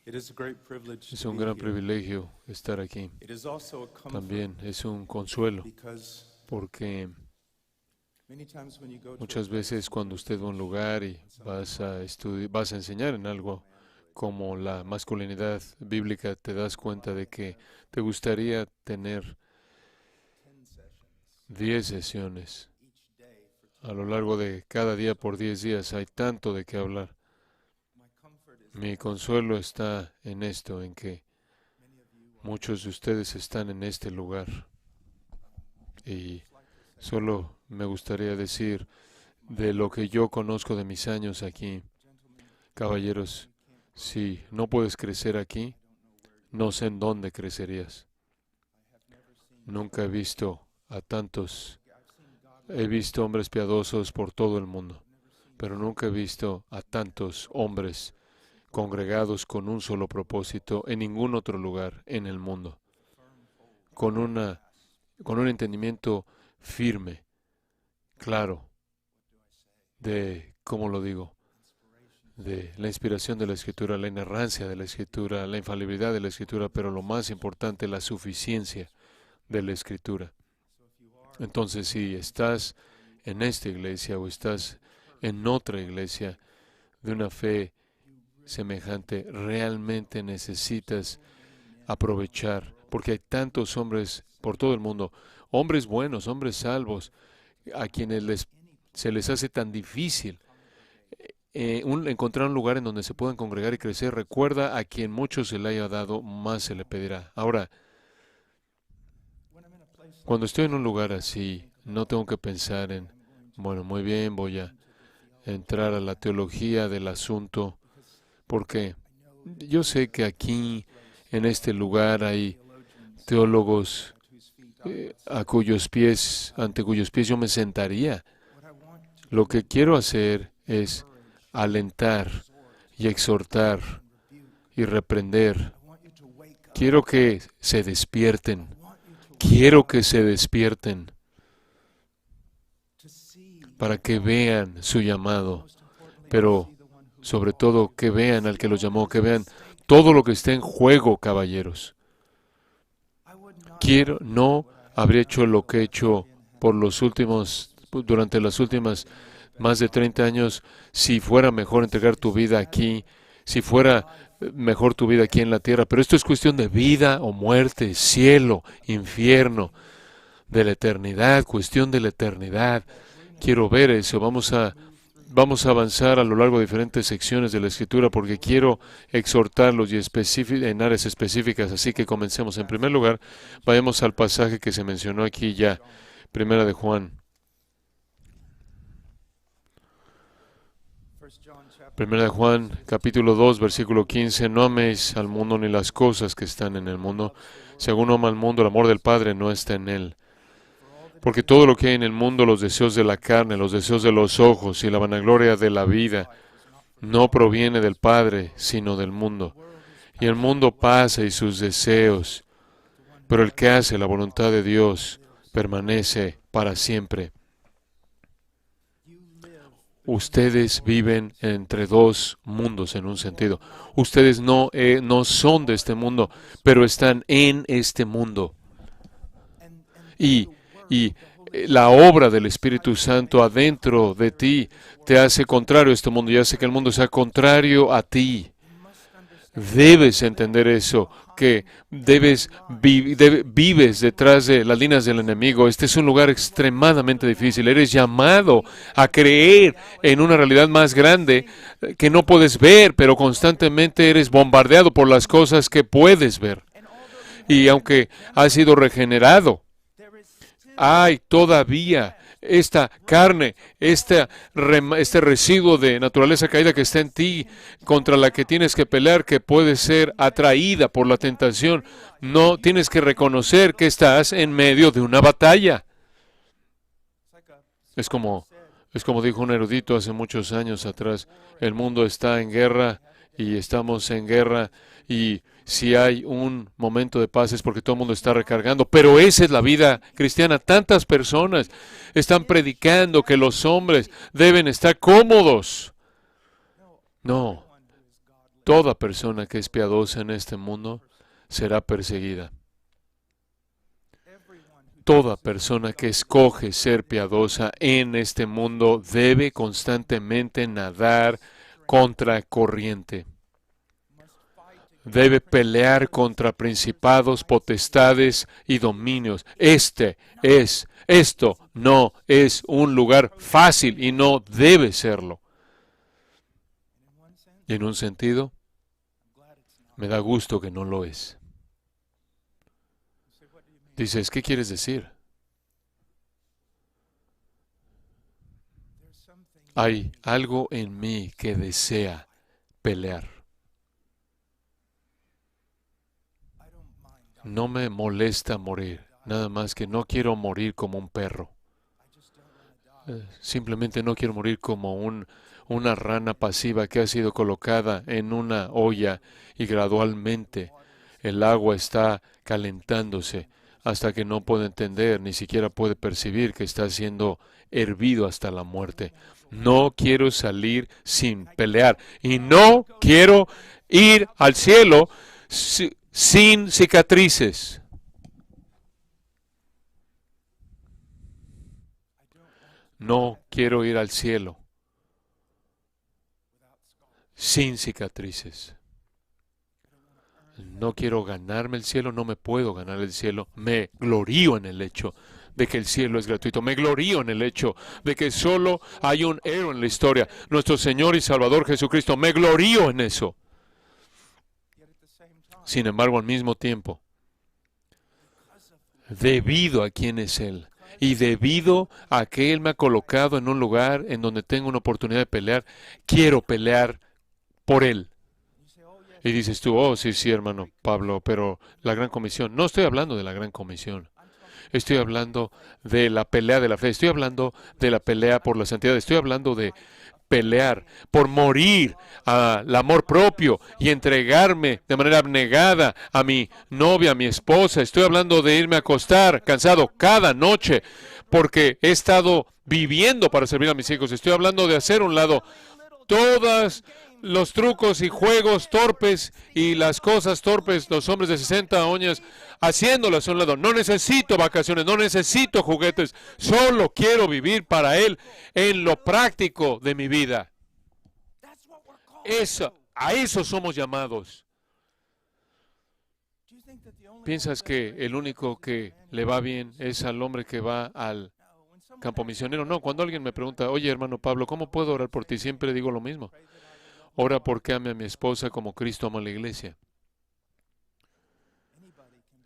Es un gran privilegio estar aquí. También es un consuelo, porque muchas veces cuando usted va a un lugar y vas a enseñar en algo como la masculinidad bíblica, te das cuenta de que te gustaría tener 10 sesiones. A lo largo de cada día por 10 días hay tanto de qué hablar. Mi consuelo está en esto, en que muchos de ustedes están en este lugar. Y solo me gustaría decir de lo que yo conozco de mis años aquí. Caballeros, si no puedes crecer aquí, no sé en dónde crecerías. Nunca he visto a tantos. He visto hombres piadosos por todo el mundo, pero nunca he visto a tantos hombres congregados con un solo propósito en ningún otro lugar en el mundo, con un entendimiento firme, claro, de, ¿cómo lo digo?, de la inspiración de la Escritura, la inerrancia de la Escritura, la infalibilidad de la Escritura, pero lo más importante, la suficiencia de la Escritura. Entonces, si estás en esta iglesia o estás en otra iglesia de una fe semejante, realmente necesitas aprovechar, porque hay tantos hombres por todo el mundo, hombres buenos, hombres salvos, a quienes se les hace tan difícil encontrar un lugar en donde se puedan congregar y crecer. Recuerda, a quien mucho se le haya dado, más se le pedirá. Ahora, cuando estoy en un lugar así, no tengo que pensar en, bueno, muy bien, voy a entrar a la teología del asunto, porque yo sé que aquí, en este lugar, hay teólogos ante cuyos pies yo me sentaría. Lo que quiero hacer es alentar y exhortar y reprender. Quiero que se despierten. Quiero que se despierten para que vean su llamado, pero sobre todo que vean al que los llamó, que vean todo lo que está en juego, caballeros. No habría hecho lo que he hecho durante las últimas más de 30 años, si fuera mejor entregar tu vida aquí, si fuera mejor tu vida aquí en la tierra. Pero esto es cuestión de vida o muerte, cielo, infierno, de la eternidad, cuestión de la eternidad. Quiero ver eso. Vamos a avanzar a lo largo de diferentes secciones de la Escritura porque quiero exhortarlos en áreas específicas. Así que comencemos. En primer lugar, vayamos al pasaje que se mencionó aquí ya, Primera de Juan. Primera de Juan, capítulo 2, versículo 15. No améis al mundo ni las cosas que están en el mundo. Si alguno ama al mundo, el amor del Padre no está en él. Porque todo lo que hay en el mundo, los deseos de la carne, los deseos de los ojos y la vanagloria de la vida, no proviene del Padre, sino del mundo. Y el mundo pasa y sus deseos, pero el que hace la voluntad de Dios permanece para siempre. Ustedes viven entre dos mundos en un sentido. Ustedes no son de este mundo, pero están en este mundo. Y la obra del Espíritu Santo adentro de ti te hace contrario a este mundo y hace que el mundo sea contrario a ti. Debes entender eso, que vives detrás de las líneas del enemigo. Este es un lugar extremadamente difícil. Eres llamado a creer en una realidad más grande que no puedes ver, pero constantemente eres bombardeado por las cosas que puedes ver. Y aunque has sido regenerado, hay todavía esta carne, este residuo de naturaleza caída que está en ti, contra la que tienes que pelear, que puede ser atraída por la tentación. No tienes que reconocer que estás en medio de una batalla. Es como dijo un erudito hace muchos años atrás, el mundo está en guerra y estamos en guerra, y si hay un momento de paz es porque todo el mundo está recargando. Pero esa es la vida cristiana. Tantas personas están predicando que los hombres deben estar cómodos. No, Toda persona que es piadosa en este mundo será perseguida. Toda persona que escoge ser piadosa en este mundo debe constantemente nadar contra corriente. Debe pelear contra principados, potestades y dominios. Esto no es un lugar fácil y no debe serlo. Y en un sentido, me da gusto que no lo es. Dices, ¿qué quieres decir? Hay algo en mí que desea pelear. No me molesta morir, nada más que no quiero morir como un perro. Simplemente no quiero morir como una rana pasiva que ha sido colocada en una olla y gradualmente el agua está calentándose hasta que no puede entender, ni siquiera puede percibir que está siendo hervido hasta la muerte. No quiero salir sin pelear y no quiero ir al cielo sin cicatrices. No quiero ir al cielo sin cicatrices. No quiero ganarme el cielo, no me puedo ganar el cielo. Me glorío en el hecho de que el cielo es gratuito. Me glorío en el hecho de que solo hay un héroe en la historia, nuestro Señor y Salvador Jesucristo. Me glorío en eso. Sin embargo, al mismo tiempo, debido a quién es Él y debido a que Él me ha colocado en un lugar en donde tengo una oportunidad de pelear, quiero pelear por Él. Y dices tú, oh, sí, sí, hermano Pablo, pero la gran comisión. No estoy hablando de la gran comisión. Estoy hablando de la pelea de la fe. Estoy hablando de la pelea por la santidad. Estoy hablando de pelear por morir al amor propio y entregarme de manera abnegada a mi novia, a mi esposa. Estoy hablando de irme a acostar cansado cada noche porque he estado viviendo para servir a mis hijos. Estoy hablando de hacer a un lado todos los trucos y juegos torpes y las cosas torpes, los hombres de 60 años haciéndolas a un lado. No necesito vacaciones, no necesito juguetes, solo quiero vivir para Él en lo práctico de mi vida. A eso somos llamados. ¿Piensas que el único que le va bien es al hombre que va al campo misionero? No, cuando alguien me pregunta, oye hermano Pablo, ¿cómo puedo orar por ti? Siempre digo lo mismo. Ora porque ame a mi esposa como Cristo ama a la iglesia.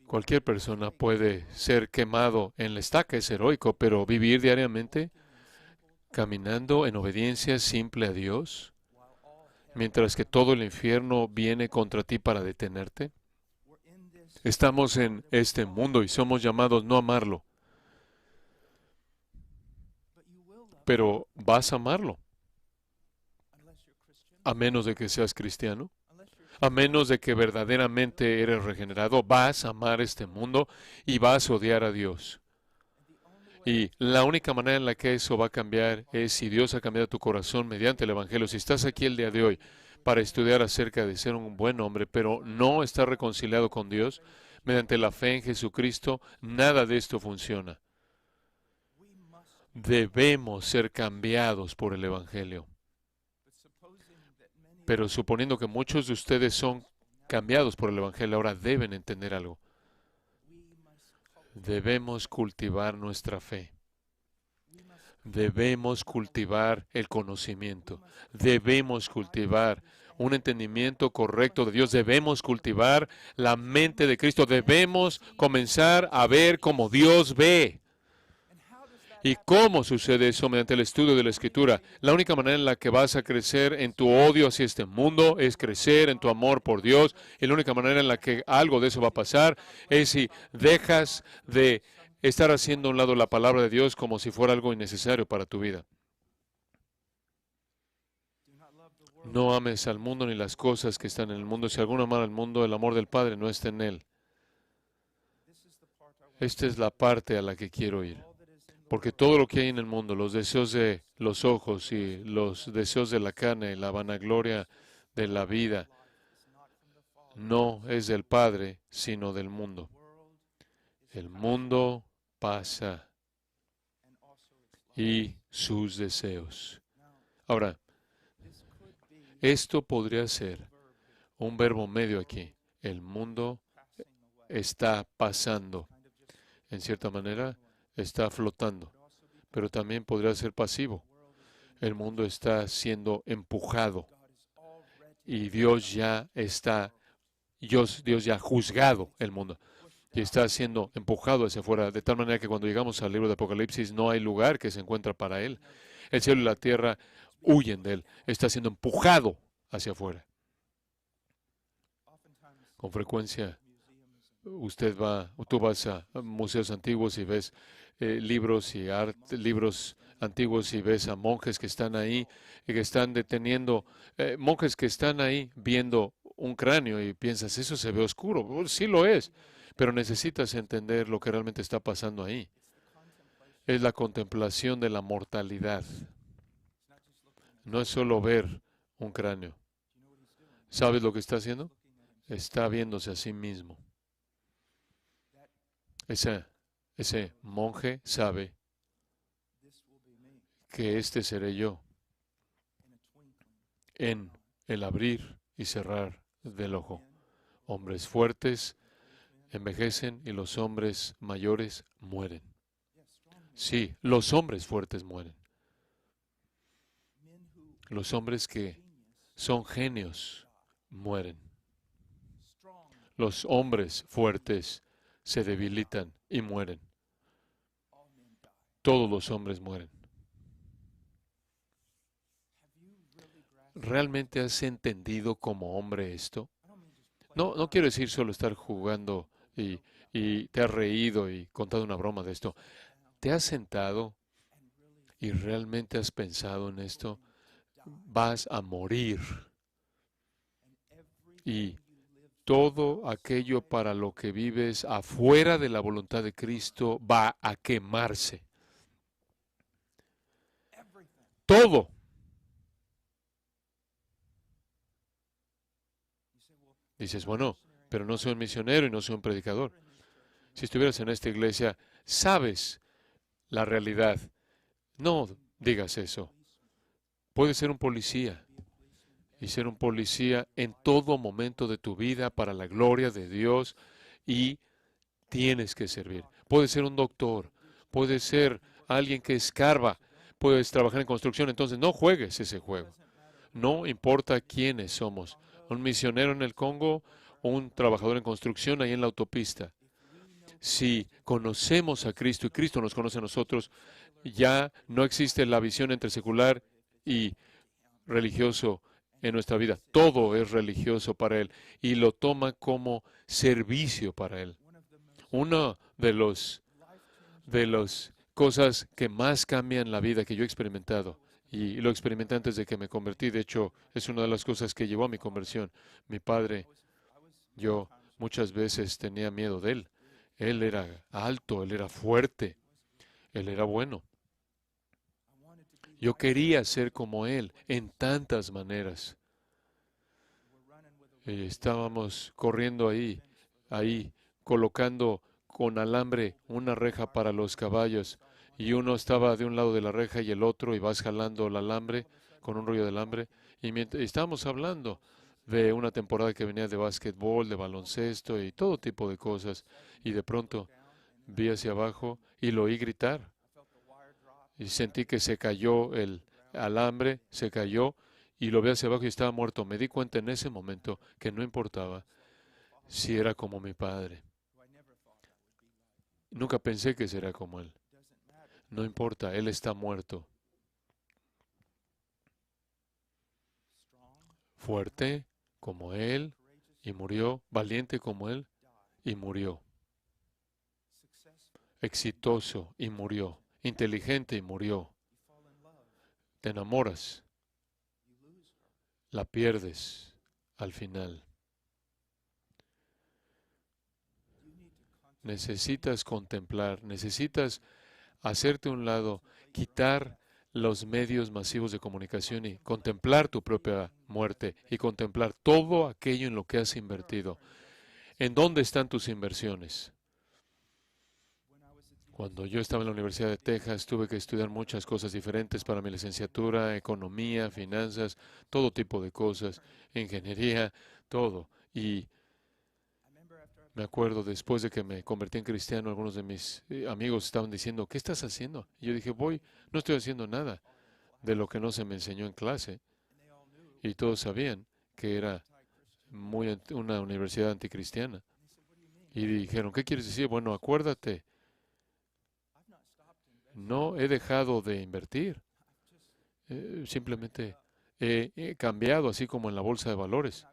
Cualquier persona puede ser quemado en la estaca, es heroico, pero vivir diariamente caminando en obediencia simple a Dios, mientras que todo el infierno viene contra ti para detenerte. Estamos en este mundo y somos llamados no a amarlo, pero vas a amarlo, a menos de que seas cristiano. A menos de que verdaderamente eres regenerado, vas a amar este mundo y vas a odiar a Dios. Y la única manera en la que eso va a cambiar es si Dios ha cambiado tu corazón mediante el Evangelio. Si estás aquí el día de hoy para estudiar acerca de ser un buen hombre, pero no estás reconciliado con Dios, mediante la fe en Jesucristo, nada de esto funciona. Debemos ser cambiados por el Evangelio. Pero suponiendo que muchos de ustedes son cambiados por el Evangelio, ahora deben entender algo. Debemos cultivar nuestra fe. Debemos cultivar el conocimiento. Debemos cultivar un entendimiento correcto de Dios. Debemos cultivar la mente de Cristo. Debemos comenzar a ver como Dios ve. ¿Y cómo sucede eso? Mediante el estudio de la Escritura. La única manera en la que vas a crecer en tu odio hacia este mundo es crecer en tu amor por Dios. Y la única manera en la que algo de eso va a pasar es si dejas de estar haciendo a un lado la palabra de Dios como si fuera algo innecesario para tu vida. No ames al mundo ni las cosas que están en el mundo. Si alguno ama al mundo, el amor del Padre no está en él. Esta es la parte a la que quiero ir. Porque todo lo que hay en el mundo, los deseos de los ojos y los deseos de la carne, la vanagloria de la vida, no es del Padre, sino del mundo. El mundo pasa y sus deseos. Ahora, esto podría ser un verbo medio aquí. El mundo está pasando. En cierta manera, está flotando. Pero también podría ser pasivo. El mundo está siendo empujado. Y Dios ya ha juzgado el mundo. Y está siendo empujado hacia afuera. De tal manera que cuando llegamos al libro de Apocalipsis no hay lugar que se encuentra para Él. El cielo y la tierra huyen de Él. Está siendo empujado hacia afuera. Con frecuencia tú vas a museos antiguos y ves libros antiguos y ves a monjes que están ahí y que están deteniendo, monjes que están ahí viendo un cráneo y piensas, eso se ve oscuro. Pues sí lo es, pero necesitas entender lo que realmente está pasando ahí. Es la contemplación de la mortalidad. No es solo ver un cráneo. ¿Sabes lo que está haciendo? Está viéndose a sí mismo. Ese monje sabe que este seré yo en el abrir y cerrar del ojo. Hombres fuertes envejecen y los hombres mayores mueren. Sí, los hombres fuertes mueren. Los hombres que son genios mueren. Los hombres fuertes se debilitan y mueren. Todos los hombres mueren. ¿Realmente has entendido como hombre esto? No quiero decir solo estar jugando y te has reído y contado una broma de esto. ¿Te has sentado y realmente has pensado en esto? Vas a morir y todo aquello para lo que vives afuera de la voluntad de Cristo va a quemarse. Todo. Dices, bueno, pero no soy un misionero y no soy un predicador. Si estuvieras en esta iglesia, sabes la realidad. No digas eso. Puedes ser un policía y ser un policía en todo momento de tu vida para la gloria de Dios y tienes que servir. Puedes ser un doctor, puedes ser alguien que escarba, puedes trabajar en construcción, entonces no juegues ese juego. No importa quiénes somos, un misionero en el Congo o un trabajador en construcción ahí en la autopista. Si conocemos a Cristo y Cristo nos conoce a nosotros, ya no existe la visión entre secular y religioso en nuestra vida. Todo es religioso para Él y lo toma como servicio para Él. Una de las cosas que más cambian la vida que yo he experimentado, y lo experimenté antes de que me convertí, de hecho, es una de las cosas que llevó a mi conversión. Mi padre, yo muchas veces tenía miedo de él. Él era alto, él era fuerte, él era bueno. Yo quería ser como él en tantas maneras. Estábamos corriendo ahí, colocando con alambre una reja para los caballos, y uno estaba de un lado de la reja y el otro, y vas jalando el alambre con un rollo de alambre. Y estábamos hablando de una temporada que venía de básquetbol, de baloncesto y todo tipo de cosas, y de pronto vi hacia abajo y lo oí gritar, y sentí que se cayó el alambre, se cayó, y lo vi hacia abajo y estaba muerto. Me di cuenta en ese momento que no importaba si era como mi padre. Nunca pensé que sería como él. No importa, él está muerto. Fuerte como él y murió. Valiente como él y murió. Exitoso y murió. Inteligente y murió. Te enamoras, la pierdes al final. Necesitas contemplar, necesitas hacerte a un lado, quitar los medios masivos de comunicación y contemplar tu propia muerte y contemplar todo aquello en lo que has invertido. ¿En dónde están tus inversiones? Cuando yo estaba en la Universidad de Texas, tuve que estudiar muchas cosas diferentes para mi licenciatura, economía, finanzas, todo tipo de cosas, ingeniería, todo. Y me acuerdo, después de que me convertí en cristiano, algunos de mis amigos estaban diciendo, ¿qué estás haciendo? Y yo dije, no estoy haciendo nada de lo que no se me enseñó en clase. Y todos sabían que era una universidad anticristiana. Y dijeron, ¿qué quieres decir? Bueno, acuérdate, no he dejado de invertir. Simplemente he cambiado, así como en la bolsa de valores.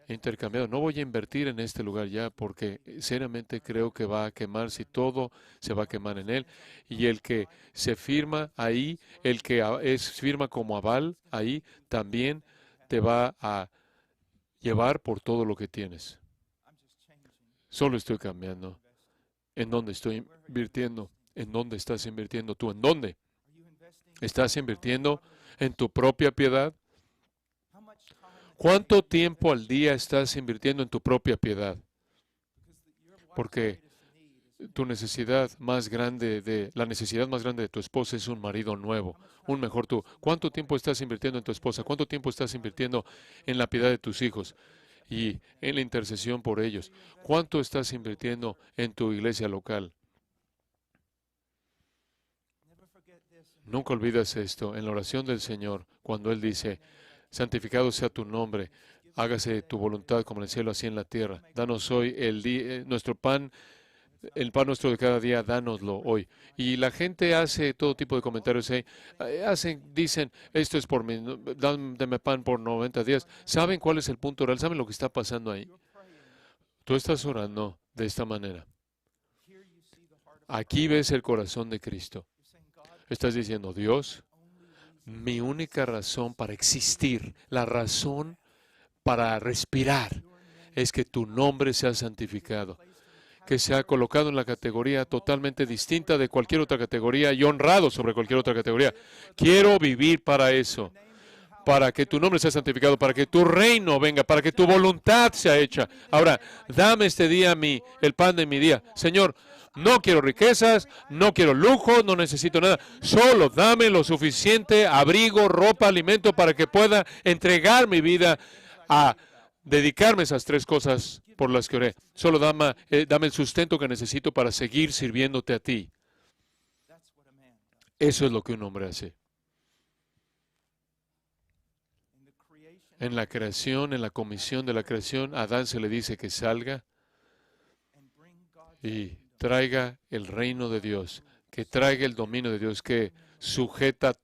He intercambiado. No voy a invertir en este lugar ya porque seriamente creo que va a quemar si todo se va a quemar en él. Y el que se firma ahí, el que firma como aval ahí, también te va a llevar por todo lo que tienes. Solo estoy cambiando. ¿En dónde estoy invirtiendo? ¿En dónde estás invirtiendo tú? ¿En dónde? ¿Estás invirtiendo en tu propia piedad? ¿Cuánto tiempo al día estás invirtiendo en tu propia piedad? Porque la necesidad más grande de tu esposa es un marido nuevo, un mejor tú. ¿Cuánto tiempo estás invirtiendo en tu esposa? ¿Cuánto tiempo estás invirtiendo en la piedad de tus hijos y en la intercesión por ellos? ¿Cuánto estás invirtiendo en tu iglesia local? Nunca olvides esto, en la oración del Señor, cuando Él dice, santificado sea tu nombre, hágase tu voluntad como en el cielo, así en la tierra. Danos hoy nuestro pan, el pan nuestro de cada día, dánoslo hoy. Y la gente hace todo tipo de comentarios ahí. Dicen, esto es por mí, dame pan por 90 días. ¿Saben cuál es el punto real? ¿Saben lo que está pasando ahí? Tú estás orando de esta manera. Aquí ves el corazón de Cristo. Estás diciendo, Dios, mi única razón para existir, la razón para respirar, es que tu nombre sea santificado, que sea colocado en la categoría totalmente distinta de cualquier otra categoría y honrado sobre cualquier otra categoría. Quiero vivir para eso, para que tu nombre sea santificado, para que tu reino venga, para que tu voluntad sea hecha. Ahora, dame este día el pan de mi día. Señor, no quiero riquezas, no quiero lujo, no necesito nada. Solo dame lo suficiente, abrigo, ropa, alimento, para que pueda entregar mi vida a dedicarme a esas tres cosas por las que oré. Solo dame el sustento que necesito para seguir sirviéndote a ti. Eso es lo que un hombre hace. En la creación, en la comisión de la creación, a Adán se le dice que salga y traiga el reino de Dios, que traiga el dominio de Dios, que sujete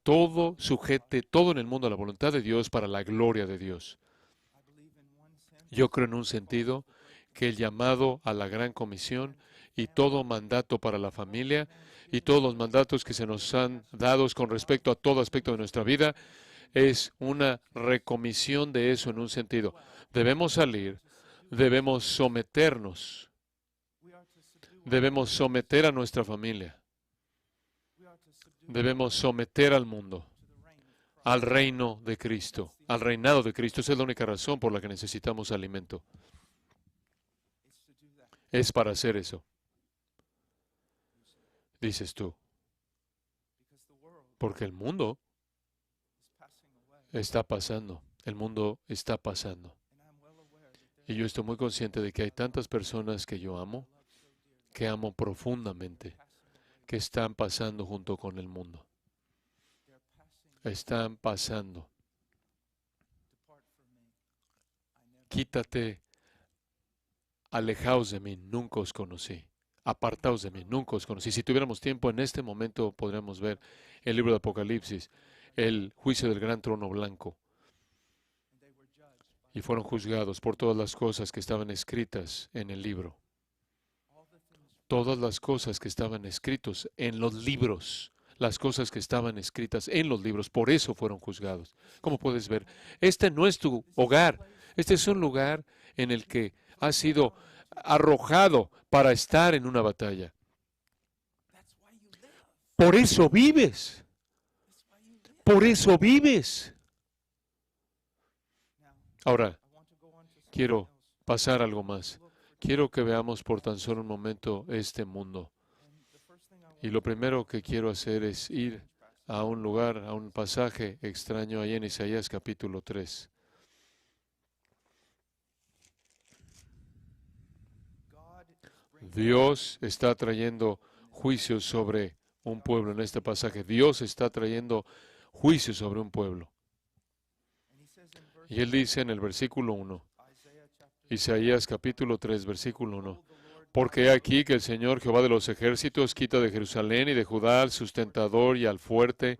todo en el mundo a la voluntad de Dios para la gloria de Dios. Yo creo en un sentido que el llamado a la gran comisión y todo mandato para la familia y todos los mandatos que se nos han dado con respecto a todo aspecto de nuestra vida es una recomisión de eso en un sentido. Debemos salir, debemos someternos. Debemos someter a nuestra familia. Debemos someter al mundo, al reino de Cristo, al reinado de Cristo. Esa es la única razón por la que necesitamos alimento. Es para hacer eso. Dices tú. Porque el mundo está pasando. El mundo está pasando. Y yo estoy muy consciente de que hay tantas personas que yo amo, que amo profundamente, que están pasando junto con el mundo. Están pasando. Quítate, alejaos de mí, nunca os conocí. Apartaos de mí, nunca os conocí. Si tuviéramos tiempo en este momento podríamos ver el libro de Apocalipsis, el juicio del gran trono blanco. Y fueron juzgados por todas las cosas que estaban escritas en el libro. Todas las cosas que estaban escritas en los libros, las cosas que estaban escritas en los libros, por eso fueron juzgados. Como puedes ver, este no es tu hogar, este es un lugar en el que has sido arrojado para estar en una batalla. Por eso vives. Por eso vives. Ahora, quiero pasar algo más. Quiero que veamos por tan solo un momento este mundo. Y lo primero que quiero hacer es ir a un lugar, a un pasaje extraño ahí en Isaías capítulo 3. Dios está trayendo juicio sobre un pueblo en este pasaje. Dios está trayendo juicio sobre un pueblo. Y Él dice en el versículo 1, Isaías capítulo 3, versículo 1, porque he aquí que el Señor Jehová de los ejércitos quita de Jerusalén y de Judá al sustentador y al fuerte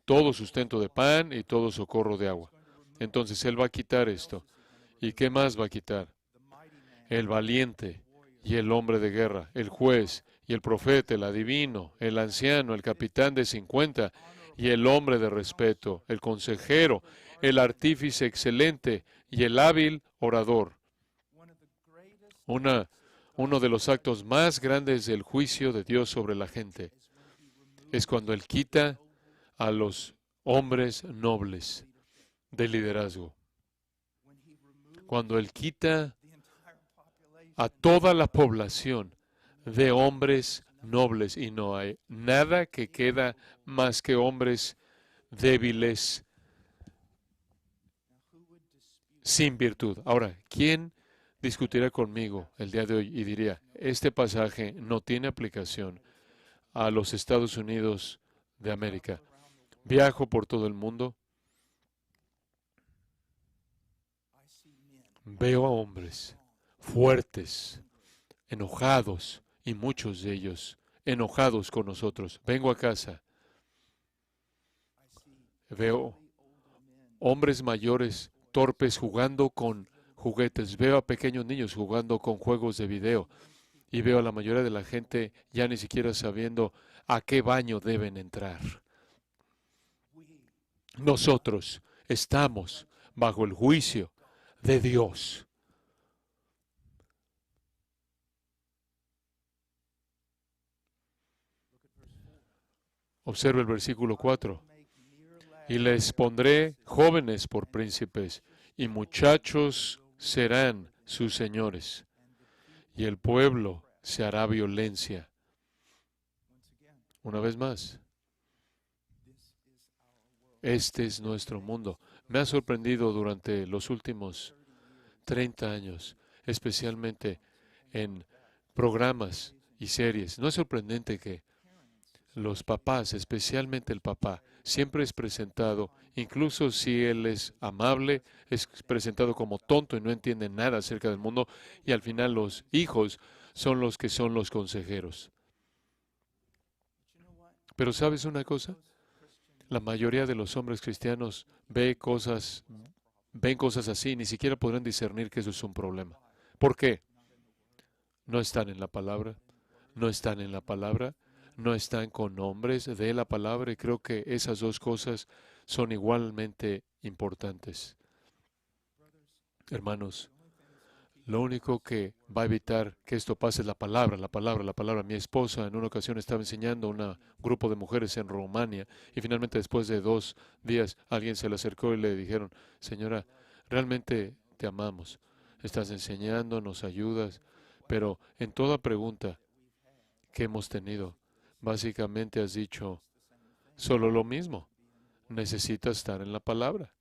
todo sustento de pan y todo socorro de agua. Entonces Él va a quitar esto. ¿Y qué más va a quitar? El valiente y el hombre de guerra, el juez y el profeta, el adivino, el anciano, el capitán de 50 y el hombre de respeto, el consejero, el artífice excelente y el hábil orador. Uno de los actos más grandes del juicio de Dios sobre la gente es cuando Él quita a los hombres nobles de liderazgo. Cuando Él quita a toda la población de hombres nobles y no hay nada que queda más que hombres débiles sin virtud. Ahora, ¿quién discutirá conmigo el día de hoy y diría, este pasaje no tiene aplicación a los Estados Unidos de América? Viajo por todo el mundo, veo a hombres fuertes, enojados, y muchos de ellos enojados con nosotros. Vengo a casa, veo hombres mayores torpes jugando con juguetes, veo a pequeños niños jugando con juegos de video y veo a la mayoría de la gente ya ni siquiera sabiendo a qué baño deben entrar. Nosotros estamos bajo el juicio de Dios. Observa el versículo 4. Y les pondré jóvenes por príncipes, y muchachos serán sus señores, y el pueblo se hará violencia. Una vez más, este es nuestro mundo. Me ha sorprendido durante los últimos 30 años, especialmente en programas y series. ¿No es sorprendente que los papás, especialmente el papá, siempre es presentado, incluso si él es amable, es presentado como tonto y no entiende nada acerca del mundo, y al final los hijos son los que son los consejeros? Pero ¿sabes una cosa? La mayoría de los hombres cristianos ven cosas así, ni siquiera podrán discernir que eso es un problema. ¿Por qué? No están en la palabra, no están en la palabra, no están con hombres de la palabra, y creo que esas dos cosas son igualmente importantes. Hermanos, lo único que va a evitar que esto pase es la palabra, la palabra, la palabra. Mi esposa en una ocasión estaba enseñando a un grupo de mujeres en Rumania y finalmente después de 2 días alguien se le acercó y le dijeron, señora, realmente te amamos, estás enseñando, nos ayudas, pero en toda pregunta que hemos tenido, básicamente has dicho solo lo mismo. Necesitas estar en la palabra.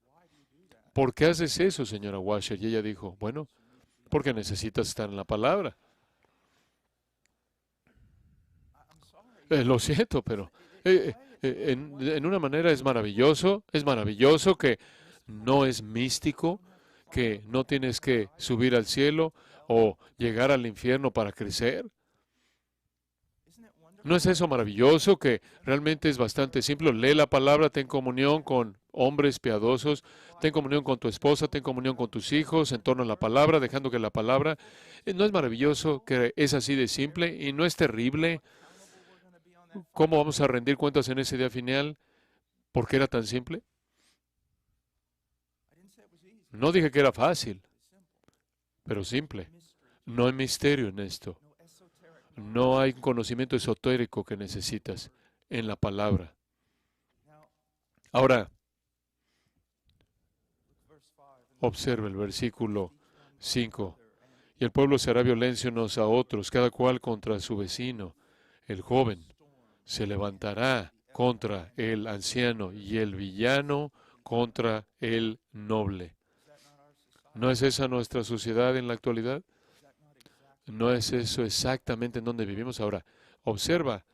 ¿Por qué haces eso, señora Washer? Y ella dijo, bueno, porque necesitas estar en la palabra. Lo siento, pero en una manera es maravilloso que no es místico, que no tienes que subir al cielo o llegar al infierno para crecer. ¿No es eso maravilloso que realmente es bastante simple? Lee la palabra, ten comunión con hombres piadosos, ten comunión con tu esposa, ten comunión con tus hijos en torno a la palabra, dejando que la palabra... ¿No es maravilloso que es así de simple y no es terrible? ¿Cómo vamos a rendir cuentas en ese día final? ¿Por qué era tan simple? No dije que era fácil, pero simple. No hay misterio en esto. No hay conocimiento esotérico que necesitas en la palabra. Ahora, observe el versículo 5. Y el pueblo se hará violencia unos a otros, cada cual contra su vecino. El joven se levantará contra el anciano y el villano contra el noble. ¿No es esa nuestra sociedad en la actualidad? ¿No es eso exactamente en donde vivimos ahora? Observa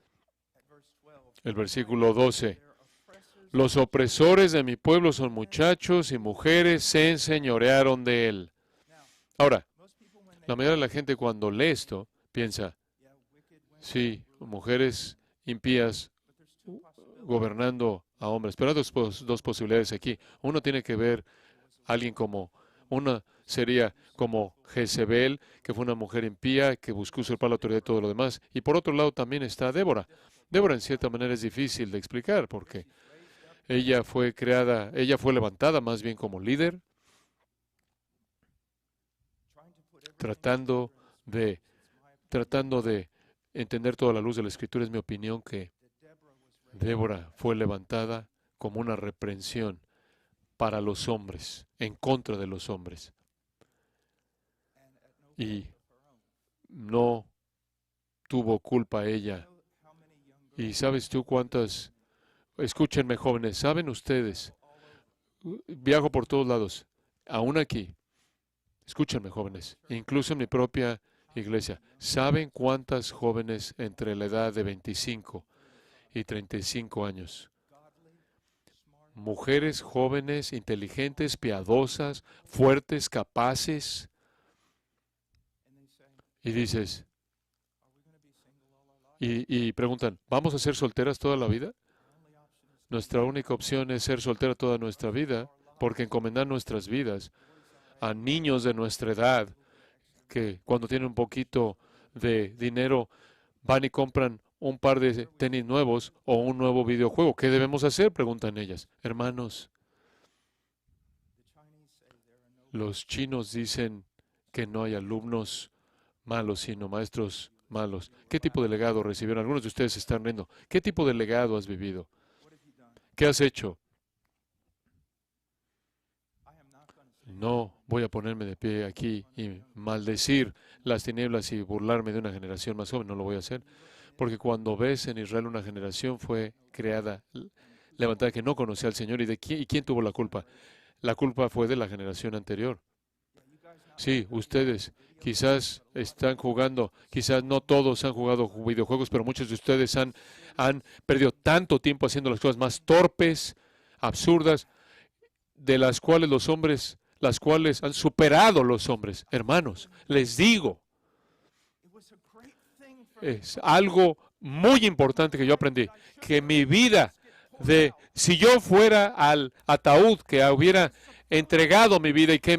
el versículo 12. Los opresores de mi pueblo son muchachos y mujeres se enseñorearon de él. Ahora, la mayoría de la gente cuando lee esto piensa, sí, mujeres impías gobernando a hombres. Pero hay dos posibilidades aquí. Uno tiene que ver a alguien como, una sería como Jezebel, que fue una mujer impía, que buscó usurpar la autoridad y todo lo demás. Y por otro lado también está Débora. Débora en cierta manera es difícil de explicar porque ella fue levantada más bien como líder, tratando de entender toda la luz de la Escritura. Es mi opinión que Débora fue levantada como una reprensión para los hombres, en contra de los hombres. Y no tuvo culpa ella. ¿Y sabes tú cuántas? Escúchenme, jóvenes, ¿saben ustedes? Viajo por todos lados, aún aquí. Escúchenme, jóvenes, incluso en mi propia iglesia. ¿Saben cuántas jóvenes entre la edad de 25 y 35 años? Mujeres jóvenes, inteligentes, piadosas, fuertes, capaces. Y dices, y preguntan, ¿vamos a ser solteras toda la vida? Nuestra única opción es ser soltera toda nuestra vida, porque encomendar nuestras vidas a niños de nuestra edad, que cuando tienen un poquito de dinero van y compran un par de tenis nuevos o un nuevo videojuego. ¿Qué debemos hacer?, preguntan ellas. Hermanos, los chinos dicen que no hay alumnos malos, sino maestros malos. ¿Qué tipo de legado recibieron? Algunos de ustedes se están riendo. ¿Qué tipo de legado has vivido? ¿Qué has hecho? No voy a ponerme de pie aquí y maldecir las tinieblas y burlarme de una generación más joven. No lo voy a hacer. Porque cuando ves en Israel una generación fue creada, levantada, que no conocía al Señor. ¿Y quién tuvo la culpa? La culpa fue de la generación anterior. Sí, ustedes quizás están jugando, quizás no todos han jugado videojuegos, pero muchos de ustedes han perdido tanto tiempo haciendo las cosas más torpes, absurdas, de las cuales las cuales han superado los hombres. Hermanos, les digo, es algo muy importante que yo aprendí, que mi vida, si yo fuera al ataúd, que hubiera entregado mi vida y que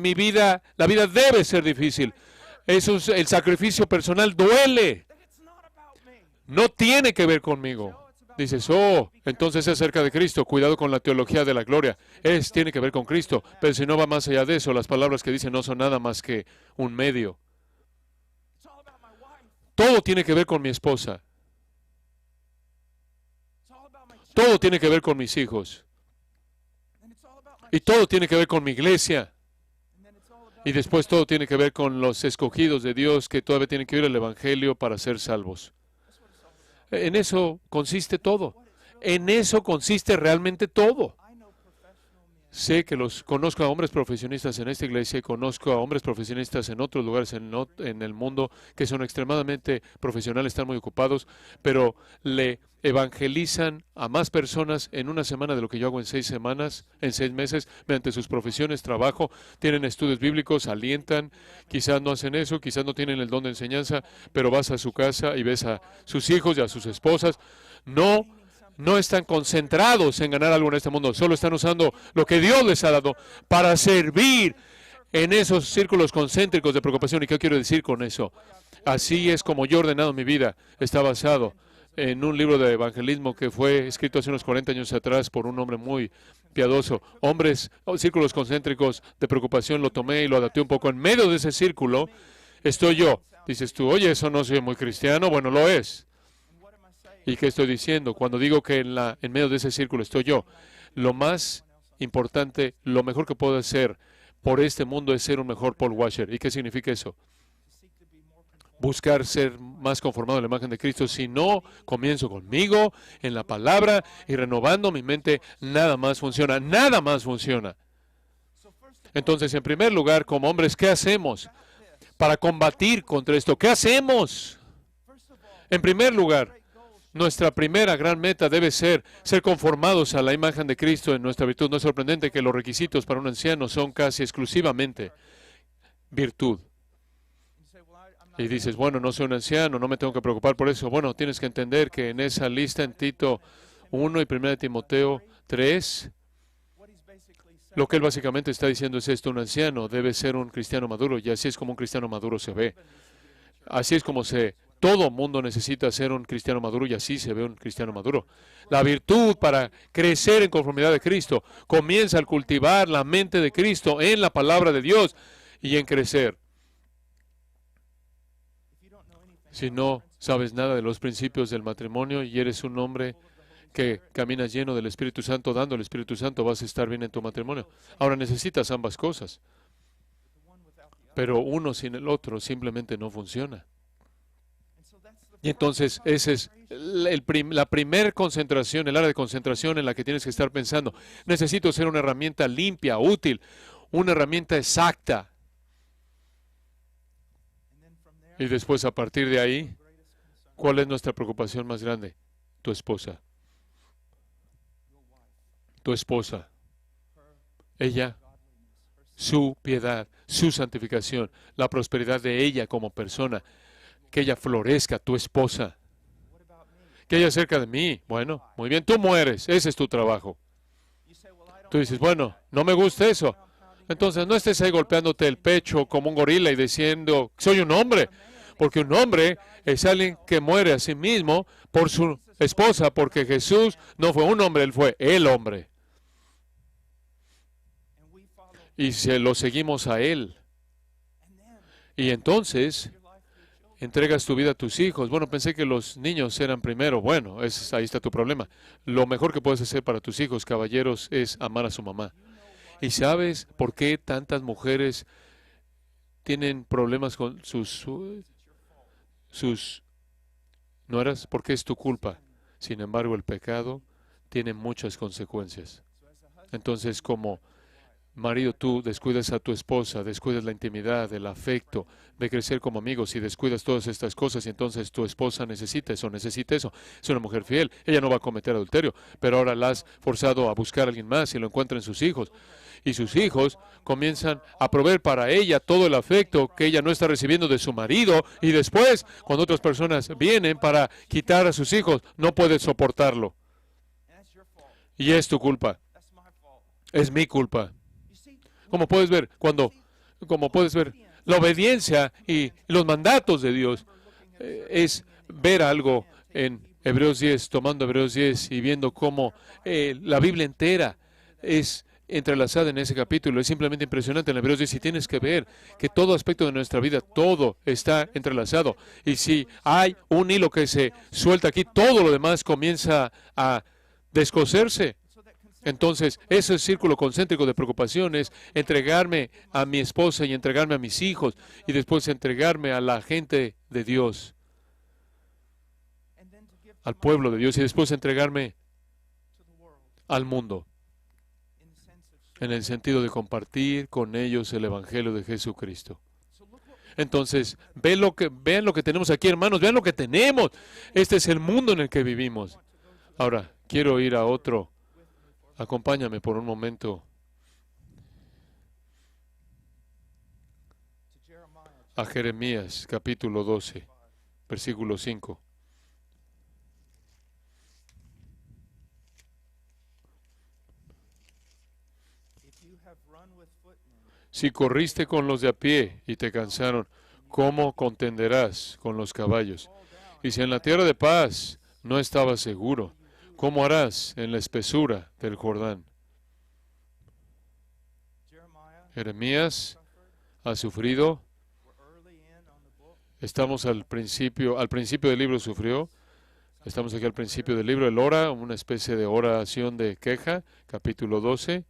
la vida debe ser difícil. Eso es, el sacrificio personal duele. No tiene que ver conmigo. Dices, entonces es acerca de Cristo. Cuidado con la teología de la gloria. Tiene que ver con Cristo. Pero si no va más allá de eso, las palabras que dicen no son nada más que un medio. Todo tiene que ver con mi esposa. Todo tiene que ver con mis hijos. Y todo tiene que ver con mi iglesia. Y después todo tiene que ver con los escogidos de Dios que todavía tienen que oír el Evangelio para ser salvos. En eso consiste todo. En eso consiste realmente todo. Sé que conozco a hombres profesionistas en esta iglesia y conozco a hombres profesionistas en otros lugares en el mundo que son extremadamente profesionales, están muy ocupados, pero le evangelizan a más personas en una semana de lo que yo hago en 6 semanas, en 6 meses, mediante sus profesiones, trabajo, tienen estudios bíblicos, alientan, quizás no hacen eso, quizás no tienen el don de enseñanza, pero vas a su casa y ves a sus hijos y a sus esposas. No están concentrados en ganar algo en este mundo, solo están usando lo que Dios les ha dado para servir en esos círculos concéntricos de preocupación. ¿Y qué quiero decir con eso? Así es como yo he ordenado mi vida. Está basado en un libro de evangelismo que fue escrito hace unos 40 años atrás por un hombre muy piadoso. Círculos concéntricos de preocupación, lo tomé y lo adapté un poco. En medio de ese círculo estoy yo. Dices tú, oye, eso no soy muy cristiano. Bueno, lo es. ¿Y qué estoy diciendo? Cuando digo que en medio de ese círculo estoy yo, lo más importante, lo mejor que puedo hacer por este mundo es ser un mejor Paul Washer. ¿Y qué significa eso? Buscar ser más conformado a la imagen de Cristo. Si no comienzo conmigo en la palabra y renovando mi mente, nada más funciona. Nada más funciona. Entonces, en primer lugar, como hombres, ¿qué hacemos para combatir contra esto? ¿Qué hacemos? En primer lugar, nuestra primera gran meta debe ser conformados a la imagen de Cristo en nuestra virtud. No es sorprendente que los requisitos para un anciano son casi exclusivamente virtud. Y dices, bueno, no soy un anciano, no me tengo que preocupar por eso. Bueno, tienes que entender que en esa lista, en Tito 1 y 1 Timoteo 3, lo que él básicamente está diciendo es esto: un anciano debe ser un cristiano maduro, y así es como un cristiano maduro se ve. Así es como todo mundo necesita ser un cristiano maduro, y así se ve un cristiano maduro. La virtud para crecer en conformidad de Cristo comienza al cultivar la mente de Cristo en la palabra de Dios y en crecer. Si no sabes nada de los principios del matrimonio y eres un hombre que caminas lleno del Espíritu Santo, dando el Espíritu Santo, vas a estar bien en tu matrimonio. Ahora necesitas ambas cosas, pero uno sin el otro simplemente no funciona. Y entonces esa es la primera concentración, el área de concentración en la que tienes que estar pensando. Necesito ser una herramienta limpia, útil, una herramienta exacta. Y después, a partir de ahí, ¿cuál es nuestra preocupación más grande? Tu esposa. Tu esposa. Ella, su piedad, su santificación, la prosperidad de ella como persona, que ella florezca, tu esposa. ¿Qué hay acerca de mí? Bueno, muy bien, tú mueres, ese es tu trabajo. Tú dices, bueno, no me gusta eso. Entonces no estés ahí golpeándote el pecho como un gorila y diciendo, soy un hombre. Porque un hombre es alguien que muere a sí mismo por su esposa, porque Jesús no fue un hombre, Él fue el hombre. Y lo seguimos a Él. Y entonces entregas tu vida a tus hijos. Bueno, pensé que los niños eran primero. Bueno, ahí está tu problema. Lo mejor que puedes hacer para tus hijos, caballeros, es amar a su mamá. ¿Y sabes por qué tantas mujeres tienen problemas con sus nueras? Porque es tu culpa. Sin embargo, el pecado tiene muchas consecuencias. Entonces, como marido, tú descuidas a tu esposa, descuidas la intimidad, el afecto, de crecer como amigos, y descuidas todas estas cosas, y entonces tu esposa necesita eso, Es una mujer fiel, ella no va a cometer adulterio, pero ahora la has forzado a buscar a alguien más y lo encuentra en sus hijos. Y sus hijos comienzan a proveer para ella todo el afecto que ella no está recibiendo de su marido, y después, cuando otras personas vienen para quitar a sus hijos, no puede soportarlo. Y es tu culpa. Es mi culpa. Como puedes ver, la obediencia y los mandatos de Dios es ver algo en Hebreos 10, tomando Hebreos 10 y viendo cómo la Biblia entera es entrelazada en ese capítulo. Es simplemente impresionante en Hebreos 10, y tienes que ver que todo aspecto de nuestra vida, todo está entrelazado. Y si hay un hilo que se suelta aquí, todo lo demás comienza a descoserse. Entonces, ese círculo concéntrico de preocupaciones, entregarme a mi esposa y entregarme a mis hijos, y después entregarme a la gente de Dios, al pueblo de Dios, y después entregarme al mundo, en el sentido de compartir con ellos el Evangelio de Jesucristo. Entonces, vean lo que tenemos aquí, hermanos, vean lo que tenemos. Este es el mundo en el que vivimos. Ahora, quiero ir a otro. Acompáñame por un momento a Jeremías, capítulo 12, versículo 5. Si corriste con los de a pie y te cansaron, ¿cómo contenderás con los caballos? Y si en la tierra de paz no estabas seguro, ¿cómo harás en la espesura del Jordán? Jeremías ha sufrido. Estamos al principio del libro sufrió. Estamos aquí al principio del libro, el ora, una especie de oración de queja, capítulo 12.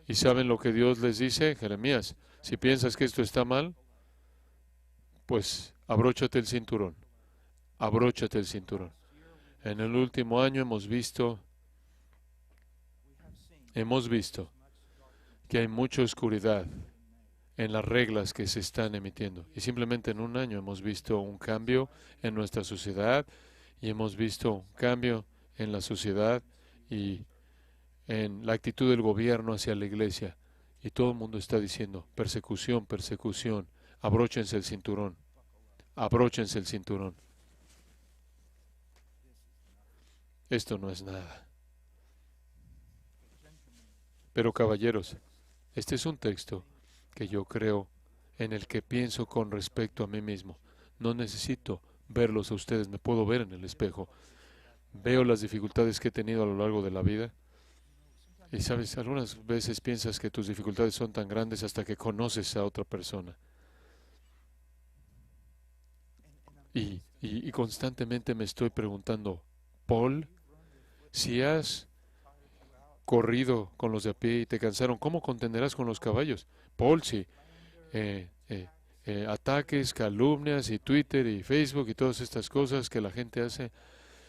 ¿Y saben lo que Dios les dice? Jeremías, si piensas que esto está mal, pues abróchate el cinturón, abróchate el cinturón. En el último año hemos visto que hay mucha oscuridad en las reglas que se están emitiendo. Y simplemente en un año hemos visto un cambio en nuestra sociedad y hemos visto un cambio en la sociedad y en la actitud del gobierno hacia la iglesia. Y todo el mundo está diciendo, persecución, persecución, abróchense el cinturón, abróchense el cinturón. Esto no es nada. Pero caballeros, este es un texto que yo creo en el que pienso con respecto a mí mismo. No necesito verlos a ustedes, me puedo ver en el espejo. Veo las dificultades que he tenido a lo largo de la vida. Y sabes, algunas veces piensas que tus dificultades son tan grandes hasta que conoces a otra persona. Y constantemente me estoy preguntando, Paul, si has corrido con los de a pie y te cansaron, ¿cómo contenderás con los caballos? Paul, si ataques, calumnias y Twitter y Facebook y todas estas cosas que la gente hace,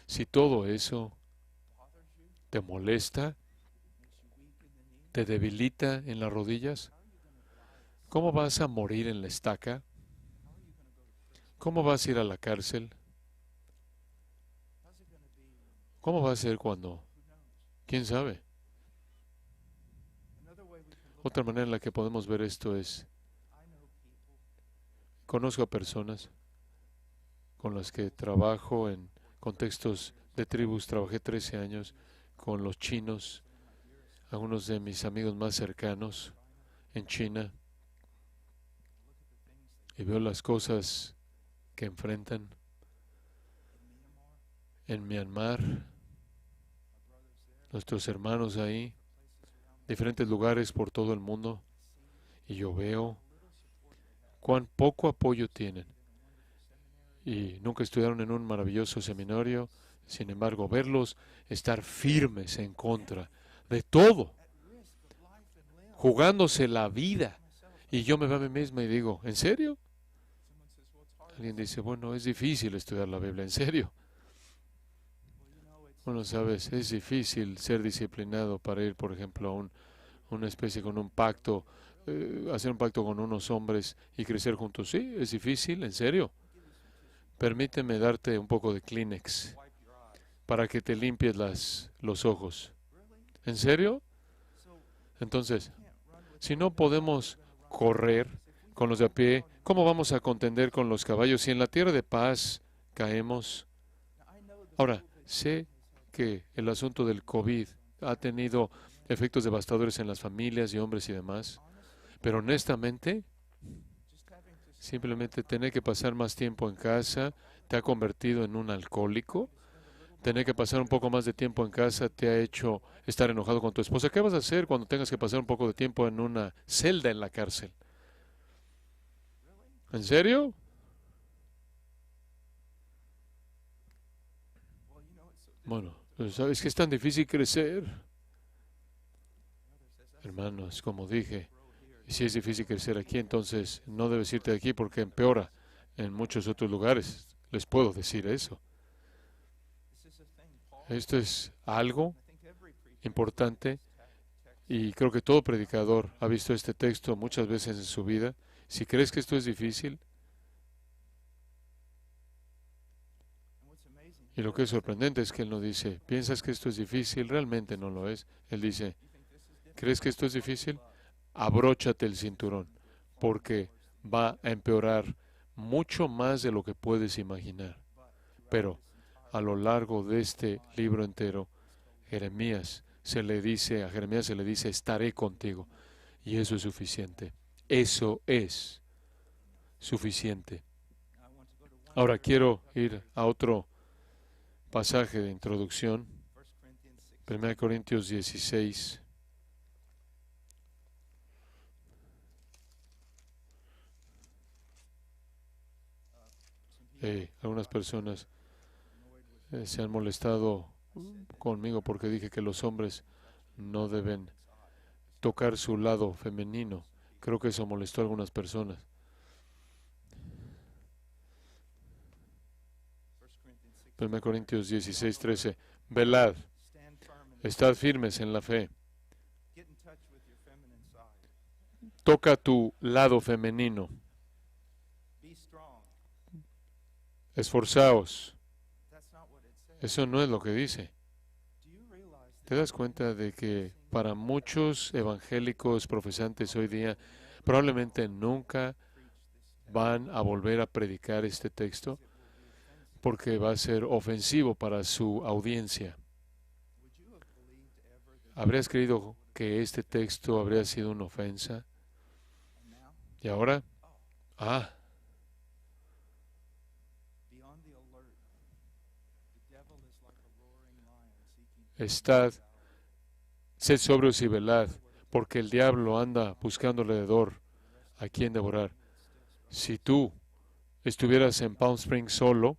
si todo eso te molesta, te debilita en las rodillas, ¿cómo vas a morir en la estaca? ¿Cómo vas a ir a la cárcel? ¿Cómo va a ser cuando? ¿Quién sabe? Otra manera en la que podemos ver esto es, conozco a personas con las que trabajo en contextos de tribus, trabajé 13 años con los chinos, algunos de mis amigos más cercanos en China, y veo las cosas que enfrentan en Myanmar, nuestros hermanos ahí, diferentes lugares por todo el mundo, y yo veo cuán poco apoyo tienen. Y nunca estudiaron en un maravilloso seminario, sin embargo, verlos estar firmes en contra de todo, jugándose la vida. Y yo me veo a mí mismo y digo, ¿en serio? Alguien dice, bueno, es difícil estudiar la Biblia, ¿en serio? Bueno, sabes, es difícil ser disciplinado para ir, por ejemplo, a una especie con un pacto, hacer un pacto con unos hombres y crecer juntos. Sí, es difícil, ¿en serio? Permíteme darte un poco de Kleenex para que te limpies los ojos. ¿En serio? Entonces, si no podemos correr con los de a pie, ¿cómo vamos a contender con los caballos si en la tierra de paz caemos? Ahora, sé que el asunto del COVID ha tenido efectos devastadores en las familias y hombres y demás, pero honestamente, simplemente tener que pasar más tiempo en casa te ha convertido en un alcohólico. Tener que pasar un poco más de tiempo en casa te ha hecho estar enojado con tu esposa. ¿Qué vas a hacer cuando tengas que pasar un poco de tiempo en una celda en la cárcel? ¿En serio? Bueno, ¿sabes que es tan difícil crecer? Hermanos, como dije, si es difícil crecer aquí, entonces no debes irte de aquí porque empeora en muchos otros lugares. Les puedo decir eso. Esto es algo importante y creo que todo predicador ha visto este texto muchas veces en su vida. Si crees que esto es difícil, y lo que es sorprendente es que él no dice, ¿piensas que esto es difícil? Realmente no lo es. Él dice, ¿crees que esto es difícil? Abróchate el cinturón, porque va a empeorar mucho más de lo que puedes imaginar. Pero a lo largo de este libro entero, a Jeremías se le dice, estaré contigo. Y eso es suficiente. Eso es suficiente. Ahora quiero ir a otro pasaje de introducción, 1 Corintios 16. Algunas personas se han molestado conmigo porque dije que los hombres no deben tocar su lado femenino. Creo que eso molestó a algunas personas. 1 Corintios 16:13. Velad, estad firmes en la fe. Toca tu lado femenino. Esforzaos. Eso no es lo que dice. ¿Te das cuenta de que para muchos evangélicos profesantes hoy día probablemente nunca van a volver a predicar este texto porque va a ser ofensivo para su audiencia? ¿Habrías creído que este texto habría sido una ofensa? ¿Y ahora? Estad, sed sobrios y velad, porque el diablo anda buscando alrededor a quien devorar. Si tú estuvieras en Palm Springs solo,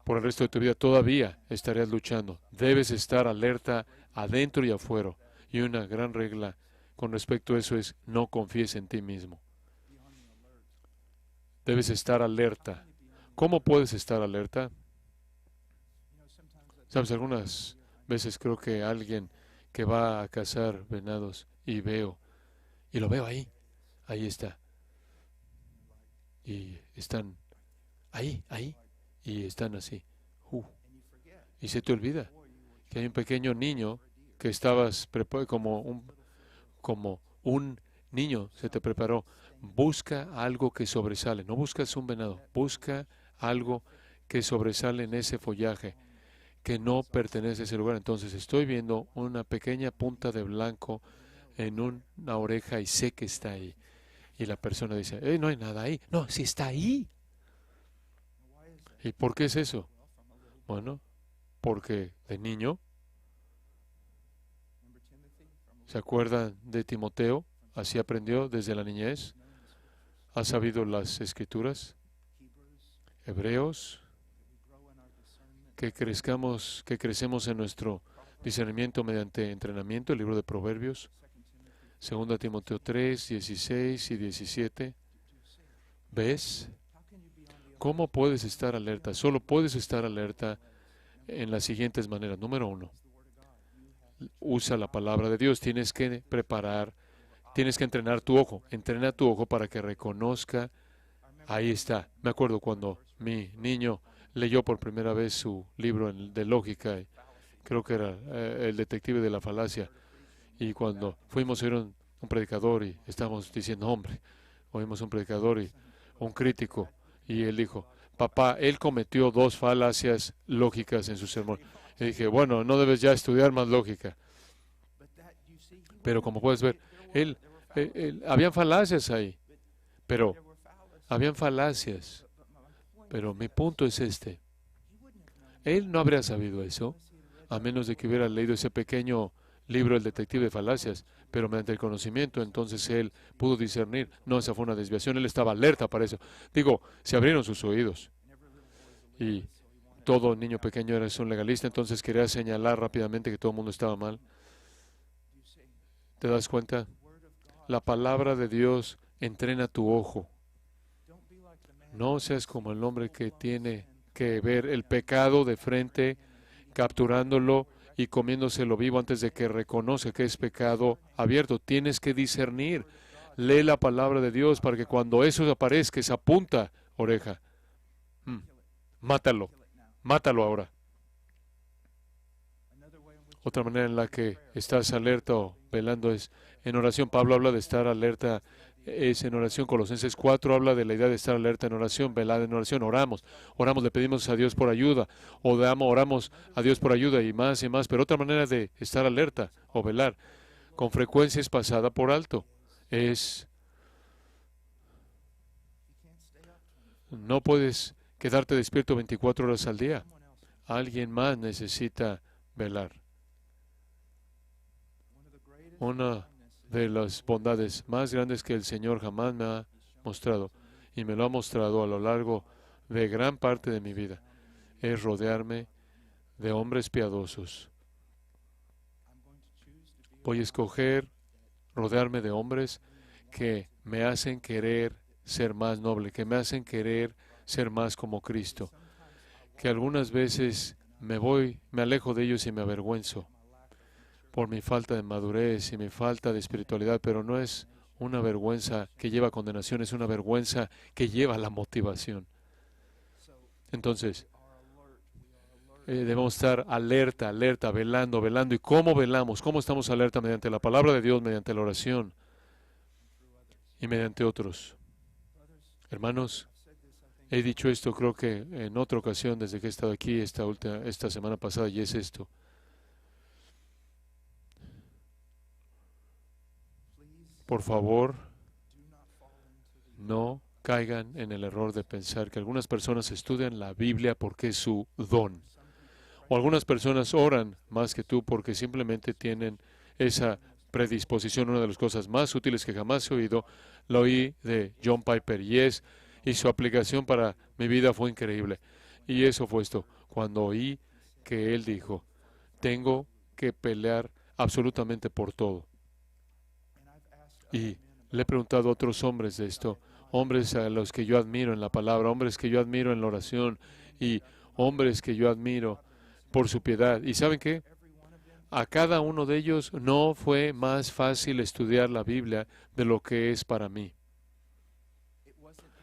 por el resto de tu vida todavía estarías luchando. Debes estar alerta adentro y afuera. Y una gran regla con respecto a eso es: no confíes en ti mismo. Debes estar alerta. ¿Cómo puedes estar alerta? Sabes, algunas veces creo que alguien que va a cazar venados y lo veo ahí está. Y están ahí, y están así. Y se te olvida que hay un pequeño niño que estabas como un niño se te preparó. Busca algo que sobresale. No buscas un venado. Busca algo que sobresale en ese follaje, que no pertenece a ese lugar. Entonces estoy viendo una pequeña punta de blanco en una oreja y sé que está ahí. Y la persona dice: no hay nada ahí. No, sí está ahí. ¿Y por qué es eso? Bueno, porque de niño, ¿se acuerdan de Timoteo? Así aprendió desde la niñez. Ha sabido las Escrituras. Hebreos, que crecemos en nuestro discernimiento mediante entrenamiento. El libro de Proverbios, 2 Timoteo 3, 16 y 17. ¿Ves? ¿Cómo puedes estar alerta? Solo puedes estar alerta en las siguientes maneras. Número 1, usa la palabra de Dios. Tienes que entrenar tu ojo. Entrena tu ojo para que reconozca. Ahí está. Me acuerdo cuando mi niño leyó por primera vez su libro de lógica, creo que era El detective de la falacia, y cuando fuimos a oír un predicador y estábamos diciendo: hombre, oímos un predicador y un crítico, y él dijo: papá, él cometió 2 falacias lógicas en su sermón. Y dije: bueno, no debes ya estudiar más lógica. Pero como puedes ver, habían falacias ahí, pero habían falacias. Pero mi punto es este: él no habría sabido eso, a menos de que hubiera leído ese pequeño libro, El detective de falacias, pero mediante el conocimiento, entonces él pudo discernir: no, esa fue una desviación. Él estaba alerta para eso. Digo, se abrieron sus oídos. Y todo niño pequeño era un legalista, entonces quería señalar rápidamente que todo el mundo estaba mal. ¿Te das cuenta? La palabra de Dios entrena tu ojo. No seas como el hombre que tiene que ver el pecado de frente, capturándolo y comiéndoselo vivo antes de que reconozca que es pecado abierto. Tienes que discernir. Lee la palabra de Dios para que cuando eso aparezca, esa punta oreja, mátalo. Mátalo ahora. Otra manera en la que estás alerta o velando es en oración. Pablo habla de estar alerta, es en oración. Colosenses 4 habla de la idea de estar alerta en oración, velada en oración. Oramos, le pedimos a Dios por ayuda, oramos a Dios por ayuda y más, pero otra manera de estar alerta o velar con frecuencia es pasada por alto. No puedes quedarte despierto 24 horas al día. Alguien más necesita velar. Una de las bondades más grandes que el Señor jamás me ha mostrado, y me lo ha mostrado a lo largo de gran parte de mi vida, es rodearme de hombres piadosos. Voy a escoger rodearme de hombres que me hacen querer ser más noble, que me hacen querer ser más como Cristo, que algunas veces me alejo de ellos y me avergüenzo por mi falta de madurez y mi falta de espiritualidad, pero no es una vergüenza que lleva a condenación, es una vergüenza que lleva a la motivación. Entonces, debemos estar alerta, alerta, velando, velando. ¿Y cómo velamos? ¿Cómo estamos alerta? Mediante la palabra de Dios, mediante la oración y mediante otros. Hermanos, he dicho esto creo que en otra ocasión desde que he estado aquí esta semana pasada, y es esto. Por favor, no caigan en el error de pensar que algunas personas estudian la Biblia porque es su don. O algunas personas oran más que tú porque simplemente tienen esa predisposición. Una de las cosas más útiles que jamás he oído, la oí de John Piper, y su aplicación para mi vida fue increíble. Y eso fue esto, cuando oí que él dijo, tengo que pelear absolutamente por todo. Y le he preguntado a otros hombres de esto, hombres a los que yo admiro en la palabra, hombres que yo admiro en la oración y hombres que yo admiro por su piedad. ¿Y saben qué? A cada uno de ellos no fue más fácil estudiar la Biblia de lo que es para mí.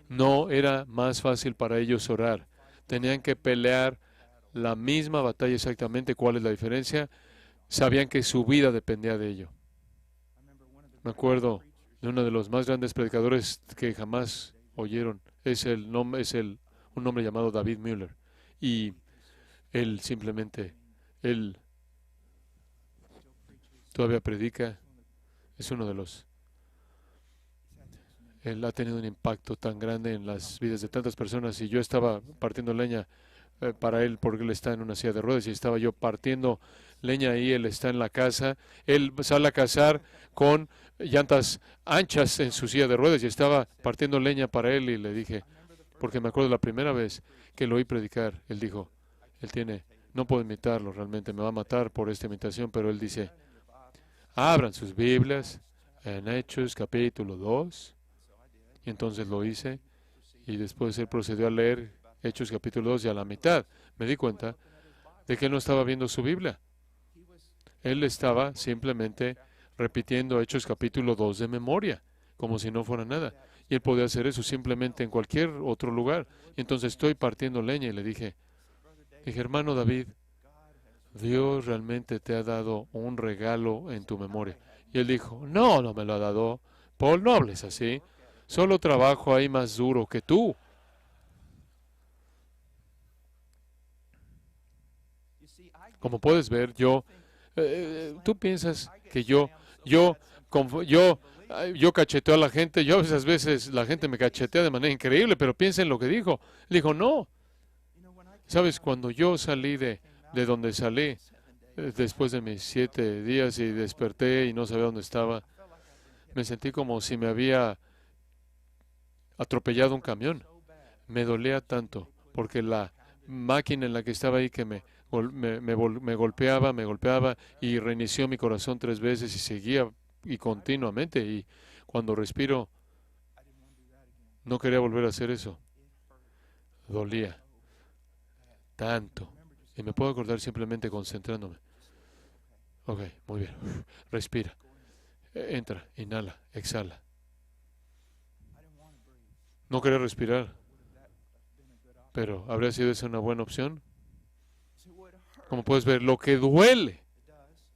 No era más fácil para ellos orar. Tenían que pelear la misma batalla exactamente. ¿Cuál es la diferencia? Sabían que su vida dependía de ello. Me acuerdo de uno de los más grandes predicadores que jamás oyeron. Un hombre llamado David Müller. Y él todavía predica. Es uno de los Él ha tenido un impacto tan grande en las vidas de tantas personas, y yo estaba partiendo leña para él porque él está en una silla de ruedas y estaba yo partiendo leña y él está en la casa. Él sale a cazar con llantas anchas en su silla de ruedas y estaba partiendo leña para él, y le dije, porque me acuerdo la primera vez que lo oí predicar, él dijo, no puedo imitarlo, realmente me va a matar por esta imitación, pero él dice, abran sus Biblias en Hechos capítulo 2. Y entonces lo hice, y después él procedió a leer Hechos capítulo 2, y a la mitad me di cuenta de que él no estaba viendo su Biblia. Él estaba simplemente repitiendo Hechos capítulo 2 de memoria, como si no fuera nada. Y él podía hacer eso simplemente en cualquier otro lugar. Y entonces estoy partiendo leña y le dije, hermano David, Dios realmente te ha dado un regalo en tu memoria. Y él dijo, no, no me lo ha dado. Paul, no hables así. Solo trabajo ahí más duro que tú. Como puedes ver, tú piensas que yo cacheteo a la gente. Yo a veces la gente me cachetea de manera increíble, pero piensa en lo que dijo. Le dijo, no. Sabes, cuando yo salí de donde salí, después de mis 7 días y desperté y no sabía dónde estaba, me sentí como si me había atropellado un camión. Me dolía tanto porque la máquina en la que estaba ahí que me golpeaba y reinició mi corazón 3 veces y seguía y continuamente. Y cuando respiro, no quería volver a hacer eso. Dolía tanto. Y me puedo acordar simplemente concentrándome. Ok, muy bien. Respira. Entra, inhala, exhala. No quería respirar, pero ¿habría sido esa una buena opción? Como puedes ver, lo que duele,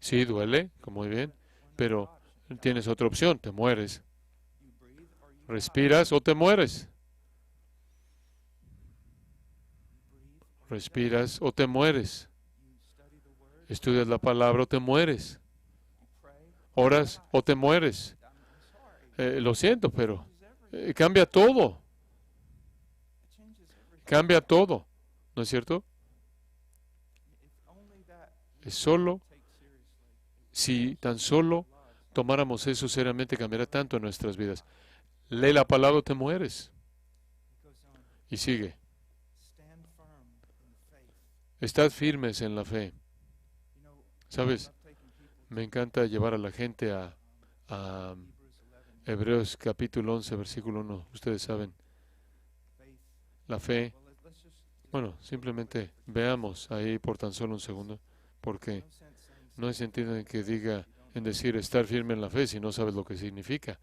sí duele, muy bien, pero tienes otra opción, te mueres. ¿Respiras o te mueres? ¿Respiras o te mueres? ¿Estudias la palabra o te mueres? ¿Oras o te mueres? Lo siento, pero cambia todo. Cambia todo, ¿no es cierto? Es solo, si tan solo tomáramos eso seriamente, cambiará tanto en nuestras vidas. Lee la palabra o te mueres. Y sigue. Estad firmes en la fe. ¿Sabes? Me encanta llevar a la gente a Hebreos capítulo 11, versículo 1. Ustedes saben, la fe. Bueno, simplemente veamos ahí por tan solo un segundo, porque no hay sentido en que diga, en decir estar firme en la fe si no sabes lo que significa.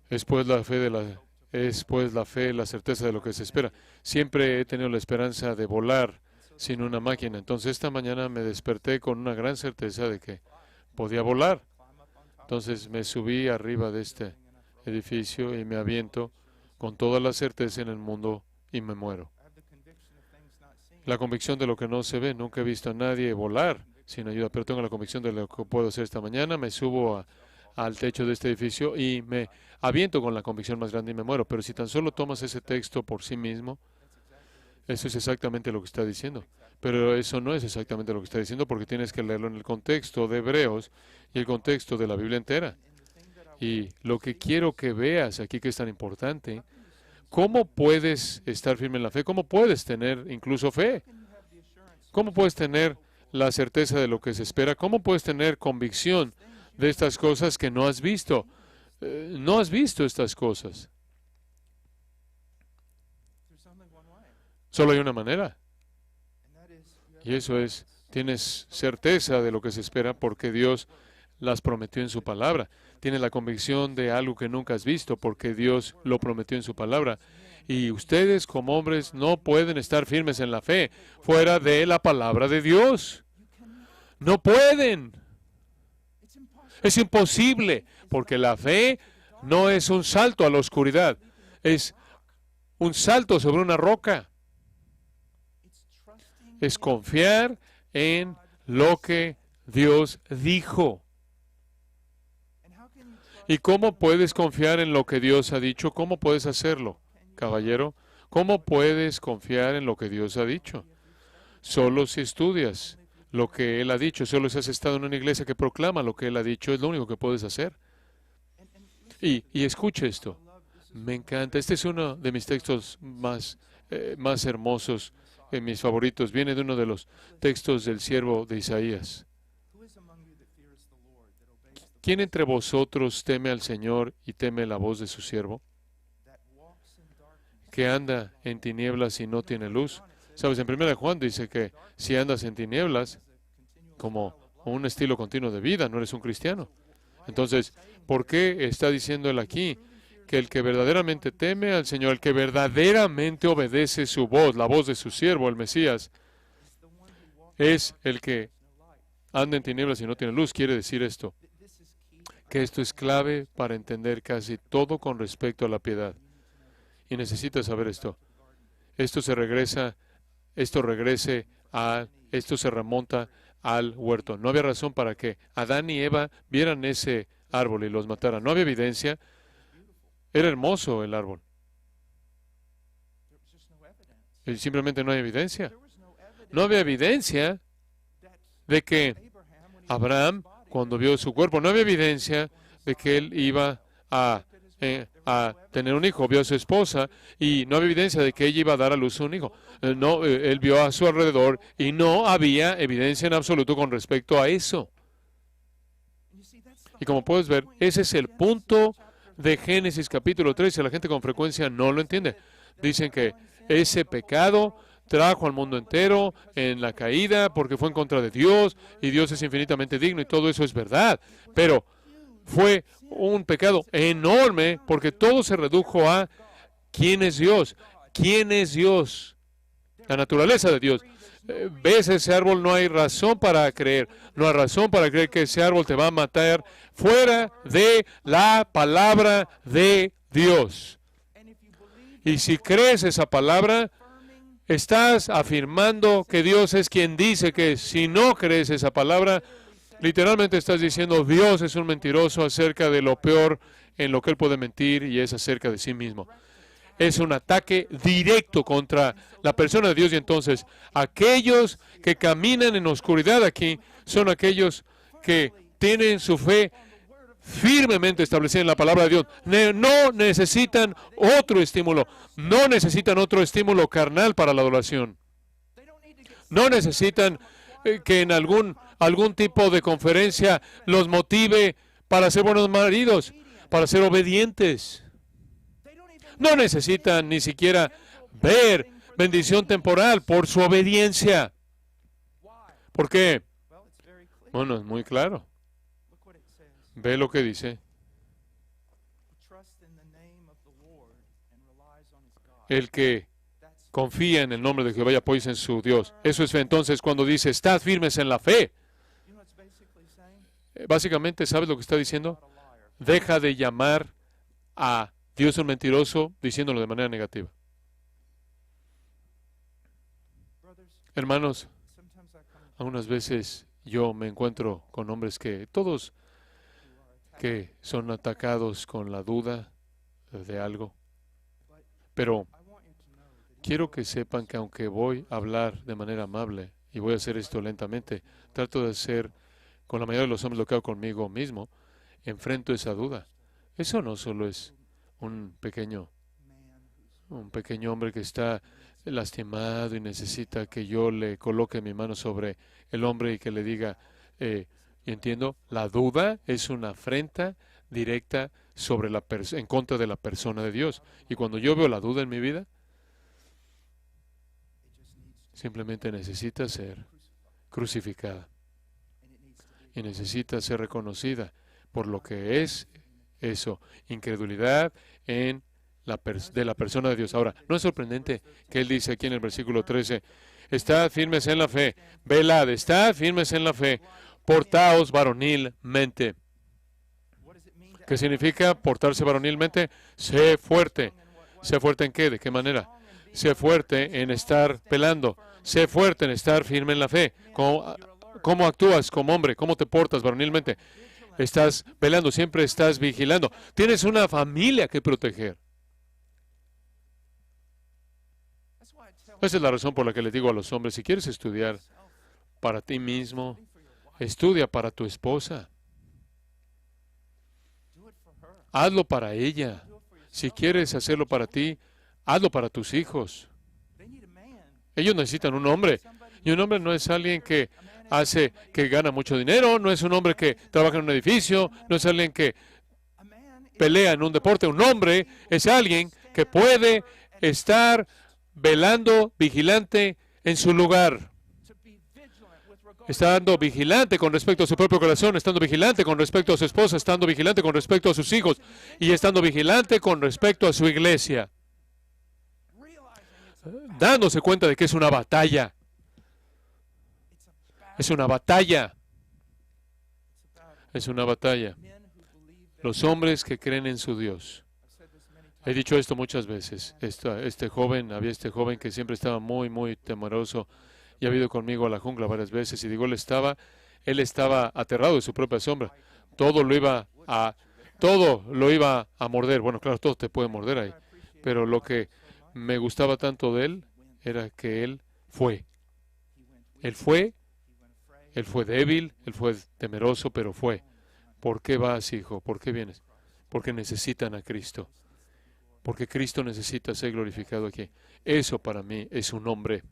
Es pues la fe, la certeza de lo que se espera. Siempre he tenido la esperanza de volar sin una máquina. Entonces esta mañana me desperté con una gran certeza de que podía volar. Entonces me subí arriba de este edificio y me aviento con toda la certeza en el mundo y me muero. La convicción de lo que no se ve. Nunca he visto a nadie volar sin ayuda, pero tengo la convicción de lo que puedo hacer esta mañana. Me subo al techo de este edificio y me aviento con la convicción más grande y me muero. Pero si tan solo tomas ese texto por sí mismo, eso es exactamente lo que está diciendo. Pero eso no es exactamente lo que está diciendo porque tienes que leerlo en el contexto de Hebreos y el contexto de la Biblia entera. Y lo que quiero que veas aquí que es tan importante, ¿cómo puedes estar firme en la fe? ¿Cómo puedes tener incluso fe? ¿Cómo puedes tener la certeza de lo que se espera? ¿Cómo puedes tener convicción de estas cosas que no has visto? No has visto estas cosas. Solo hay una manera. Y eso es, tienes certeza de lo que se espera porque Dios las prometió en su palabra. Tienes la convicción de algo que nunca has visto porque Dios lo prometió en su palabra. Y ustedes como hombres no pueden estar firmes en la fe fuera de la palabra de Dios. No pueden. Es imposible porque la fe no es un salto a la oscuridad. Es un salto sobre una roca. Es confiar en lo que Dios dijo. ¿Y cómo puedes confiar en lo que Dios ha dicho? ¿Cómo puedes hacerlo, caballero? ¿Cómo puedes confiar en lo que Dios ha dicho? Solo si estudias lo que Él ha dicho, solo si has estado en una iglesia que proclama lo que Él ha dicho, es lo único que puedes hacer. Y escuche esto. Me encanta. Este es uno de mis textos más hermosos, mis favoritos. Viene de uno de los textos del siervo de Isaías. ¿Quién entre vosotros teme al Señor y teme la voz de su siervo? Que anda en tinieblas y no tiene luz. Sabes, en 1 Juan dice que si andas en tinieblas, como un estilo continuo de vida, no eres un cristiano. Entonces, ¿por qué está diciendo él aquí que el que verdaderamente teme al Señor, el que verdaderamente obedece su voz, la voz de su siervo, el Mesías, es el que anda en tinieblas y no tiene luz? Quiere decir esto, que esto es clave para entender casi todo con respecto a la piedad. Y necesitas saber esto. Esto se remonta al huerto. No había razón para que Adán y Eva vieran ese árbol y los mataran. No había evidencia. Era hermoso el árbol. Y simplemente no hay evidencia. No había evidencia de que Abraham, cuando vio su cuerpo, no había evidencia de que él iba a tener un hijo. Vio a su esposa y no había evidencia de que ella iba a dar a luz un hijo. Él vio a su alrededor y no había evidencia en absoluto con respecto a eso. Y como puedes ver, ese es el punto de Génesis capítulo 13. La gente con frecuencia no lo entiende. Dicen que ese pecado trajo al mundo entero en la caída porque fue en contra de Dios y Dios es infinitamente digno y todo eso es verdad. Pero fue un pecado enorme porque todo se redujo a ¿quién es Dios? ¿Quién es Dios? La naturaleza de Dios. Ves ese árbol, no hay razón para creer. No hay razón para creer que ese árbol te va a matar fuera de la palabra de Dios. Y si crees esa palabra, estás afirmando que Dios es quien dice que es. Si no crees esa palabra, literalmente estás diciendo Dios es un mentiroso acerca de lo peor en lo que Él puede mentir y es acerca de sí mismo. Es un ataque directo contra la persona de Dios y entonces aquellos que caminan en oscuridad aquí son aquellos que tienen su fe firmemente establecida en la palabra de Dios. No necesitan otro estímulo, no necesitan otro estímulo carnal para la adoración. No necesitan que en algún tipo de conferencia los motive para ser buenos maridos, para ser obedientes. No necesitan ni siquiera ver bendición temporal por su obediencia. ¿Por qué? Bueno, es muy claro. Ve lo que dice. El que confía en el nombre de Jehová y apoya en su Dios. Eso es fe. Entonces, cuando dice, estad firmes en la fe, básicamente, ¿sabes lo que está diciendo? Deja de llamar a Dios un mentiroso diciéndolo de manera negativa. Hermanos, algunas veces yo me encuentro con hombres todos que son atacados con la duda de algo. Pero quiero que sepan que aunque voy a hablar de manera amable, y voy a hacer esto lentamente, trato de hacer con la mayoría de los hombres lo que hago conmigo mismo, enfrento esa duda. Eso no solo es un pequeño hombre que está lastimado y necesita que yo le coloque mi mano sobre el hombre y que le diga, y entiendo, la duda es una afrenta directa en contra de la persona de Dios. Y cuando yo veo la duda en mi vida, simplemente necesita ser crucificada y necesita ser reconocida por lo que es eso, incredulidad de la persona de Dios. Ahora, ¿no es sorprendente que él dice aquí en el versículo 13, estad firmes en la fe, velad, estad firmes en la fe, portaos varonilmente? ¿Qué significa portarse varonilmente? Sé fuerte. ¿Sé fuerte en qué? ¿De qué manera? Sé fuerte en estar pelando. Sé fuerte en estar firme en la fe. ¿Cómo actúas como hombre? ¿Cómo te portas varonilmente? Estás velando, siempre estás vigilando. Tienes una familia que proteger. Esa es la razón por la que le digo a los hombres, si quieres estudiar para ti mismo, estudia para tu esposa. Hazlo para ella. Si quieres hacerlo para ti, hazlo para tus hijos. Ellos necesitan un hombre. Y un hombre no es alguien que gana mucho dinero, no es un hombre que trabaja en un edificio, no es alguien que pelea en un deporte. Un hombre es alguien que puede estar velando, vigilante en su lugar. Estando vigilante con respecto a su propio corazón, estando vigilante con respecto a su esposa, estando vigilante con respecto a sus hijos y estando vigilante con respecto a su iglesia. Dándose cuenta de que es una batalla. Es una batalla. Es una batalla. Los hombres que creen en su Dios. He dicho esto muchas veces. Había este joven que siempre estaba muy, muy temeroso y ha ido conmigo a la jungla varias veces. Y digo, él estaba aterrado de su propia sombra. Todo lo iba a morder. Bueno, claro, todo te puede morder ahí. Pero lo que me gustaba tanto de él era que él fue. Él fue débil, él fue temeroso, pero fue. ¿Por qué vas, hijo? ¿Por qué vienes? Porque necesitan a Cristo. Porque Cristo necesita ser glorificado aquí. Eso para mí es un hombre.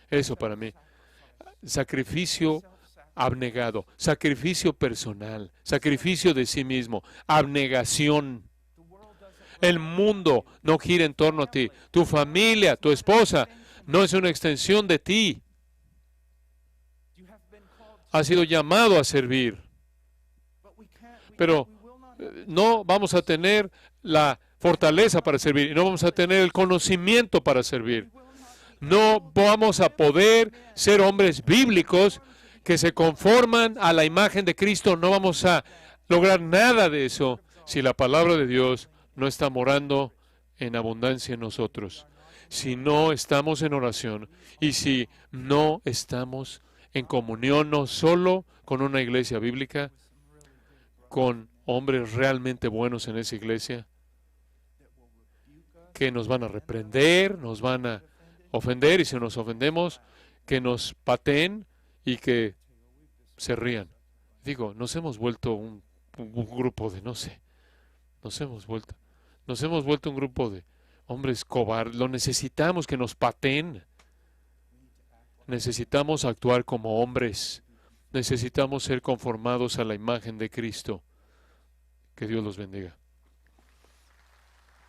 Eso para mí. Sacrificio abnegado, sacrificio personal, sacrificio de sí mismo, abnegación. El mundo no gira en torno a ti. Tu familia, tu esposa, no es una extensión de ti. Has sido llamado a servir. Pero no vamos a tener la fortaleza para servir y no vamos a tener el conocimiento para servir. No vamos a poder ser hombres bíblicos que se conforman a la imagen de Cristo. No vamos a lograr nada de eso si la palabra de Dios no está morando en abundancia en nosotros. Si no estamos en oración y si no estamos en comunión no solo con una iglesia bíblica, con hombres realmente buenos en esa iglesia, que nos van a reprender, nos van a ofender, y si nos ofendemos, que nos pateen y que se rían. Digo, nos hemos vuelto un grupo de, no sé, nos hemos vuelto un grupo de hombres cobardes. Lo necesitamos, que nos pateen. Necesitamos actuar como hombres. Necesitamos ser conformados a la imagen de Cristo. Que Dios los bendiga.